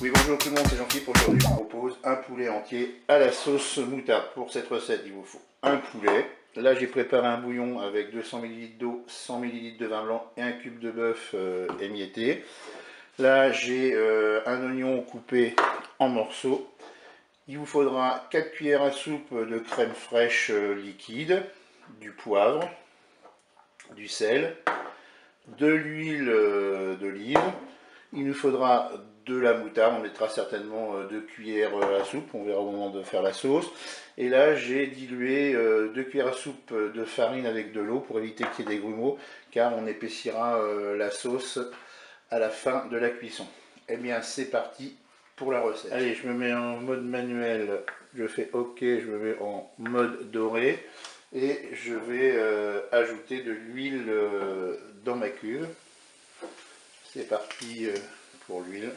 Oui, bonjour tout le monde, c'est Jean-Philippe. Aujourd'hui, je vous propose un poulet entier à la sauce moutarde. Pour cette recette, il vous faut un poulet. Là, j'ai préparé un bouillon avec 200 ml d'eau, 100 ml de vin blanc et un cube de bœuf émietté. Là, j'ai un oignon coupé en morceaux. Il vous faudra 4 cuillères à soupe de crème fraîche liquide, du poivre, du sel, de l'huile d'olive. Il nous faudra de la moutarde, on mettra certainement 2 cuillères à soupe, on verra au moment de faire la sauce. Et là j'ai dilué 2 cuillères à soupe de farine avec de l'eau pour éviter qu'il y ait des grumeaux, car on épaissira la sauce à la fin de la cuisson. Et bien c'est parti pour la recette. Allez, je me mets en mode manuel, je fais OK, je me mets en mode doré et je vais ajouter de l'huile dans ma cuve. C'est parti pour l'huile.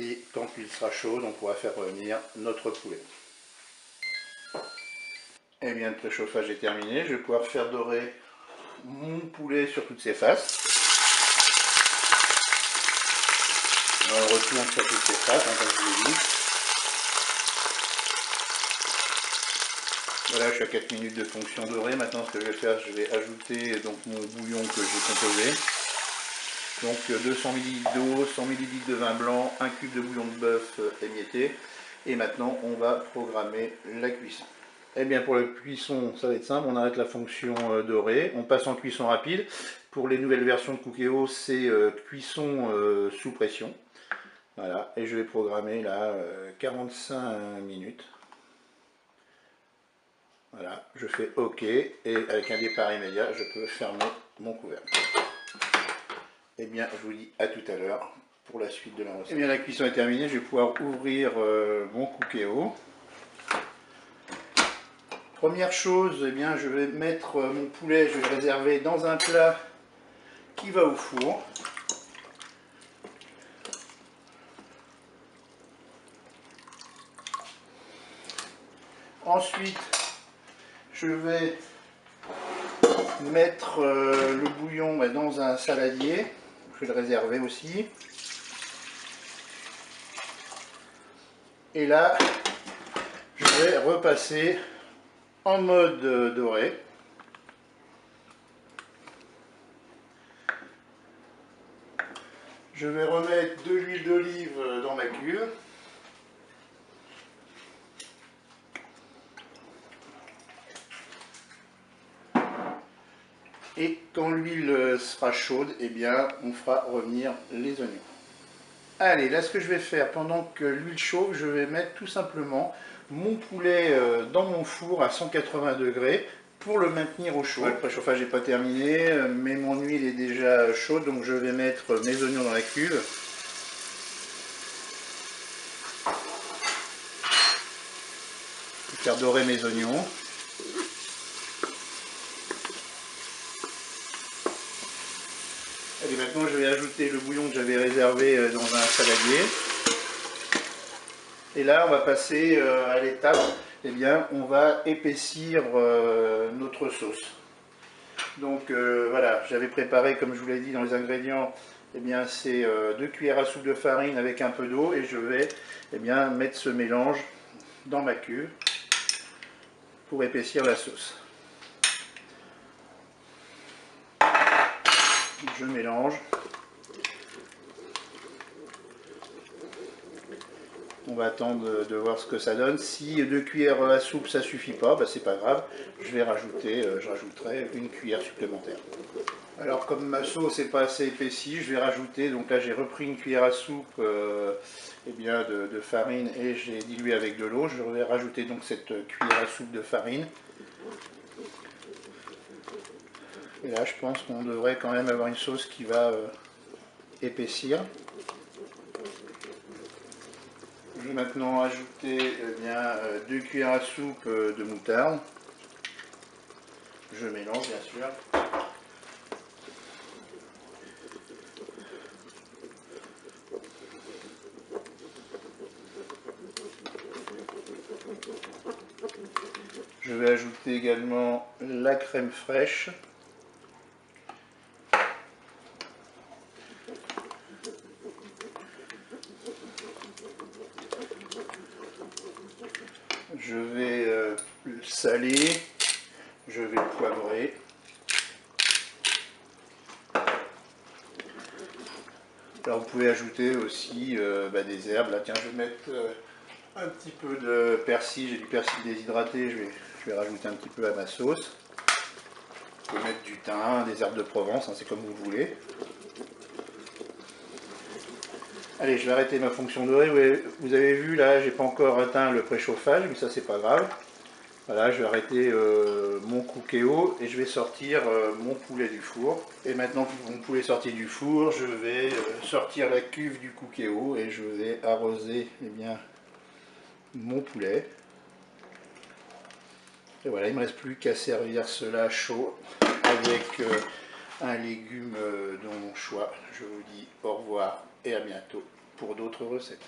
Et quand l'huile sera chaude, on pourra faire revenir notre poulet. Et bien, le préchauffage est terminé. Je vais pouvoir faire dorer mon poulet sur toutes ses faces. On retourne sur toutes ses faces, comme je vous l'ai dit. Voilà, je suis à 4 minutes de fonction dorée. Maintenant, ce que je vais faire, je vais ajouter donc mon bouillon que j'ai composé. Donc 200 ml d'eau, 100 ml de vin blanc, un cube de bouillon de bœuf émietté. Et maintenant, on va programmer la cuisson. Eh bien, pour la cuisson, ça va être simple. On arrête la fonction dorée. On passe en cuisson rapide. Pour les nouvelles versions de Cookéo, c'est cuisson sous pression. Voilà. Et je vais programmer là 45 minutes. Voilà. Je fais OK. Et avec un départ immédiat, je peux fermer mon couvercle. Eh bien, je vous dis à tout à l'heure pour la suite de la recette. Eh bien, la cuisson est terminée. Je vais pouvoir ouvrir mon Cookéo. Première chose, eh bien, je vais mettre mon poulet, je vais le réserver dans un plat qui va au four. Ensuite, je vais mettre le bouillon dans un saladier. Je vais le réserver aussi. Et là, je vais repasser en mode doré. Je vais remettre de l'huile d'olive dans ma cuve. Et quand l'huile sera chaude, eh bien, on fera revenir les oignons. Allez, là ce que je vais faire, pendant que l'huile chauffe, je vais mettre tout simplement mon poulet dans mon four à 180 degrés pour le maintenir au chaud. Le préchauffage n'est pas terminé, mais mon huile est déjà chaude, donc je vais mettre mes oignons dans la cuve. Je vais faire dorer mes oignons. Allez, maintenant je vais ajouter le bouillon que j'avais réservé dans un saladier. Et là on va passer à l'étape, eh bien on va épaissir notre sauce. Donc voilà, j'avais préparé, comme je vous l'ai dit dans les ingrédients, eh bien c'est 2 cuillères à soupe de farine avec un peu d'eau et je vais eh bien mettre ce mélange dans ma cuve pour épaissir la sauce. Je mélange. On va attendre de voir ce que ça donne. Si 2 cuillères à soupe ça suffit pas, bah, c'est pas grave. Je vais rajouter, je rajouterai une cuillère supplémentaire. Alors comme ma sauce n'est pas assez épaissie, je vais rajouter, donc là j'ai repris une cuillère à soupe eh bien de farine et j'ai dilué avec de l'eau. Je vais rajouter donc cette cuillère à soupe de farine. Et là je pense qu'on devrait quand même avoir une sauce qui va épaissir. Je vais maintenant ajouter eh bien, 2 cuillères à soupe de moutarde. Je mélange bien sûr. Je vais ajouter également la crème fraîche. vais le poivrer. Alors vous pouvez ajouter aussi des herbes. Là, tiens, je vais mettre un petit peu de persil. J'ai du persil déshydraté, je vais rajouter un petit peu à ma sauce. Vous pouvez mettre du thym, des herbes de Provence, hein, c'est comme vous voulez. Allez, je vais arrêter ma fonction dorée. Vous avez vu là, j'ai pas encore atteint le préchauffage, mais ça c'est pas grave. Voilà, je vais arrêter mon cookéo et je vais sortir mon poulet du four. Et maintenant que mon poulet est sorti du four, je vais sortir la cuve du cookéo et je vais arroser mon poulet. Et voilà, il ne me reste plus qu'à servir cela chaud avec un légume de mon choix. Je vous dis au revoir et à bientôt pour d'autres recettes.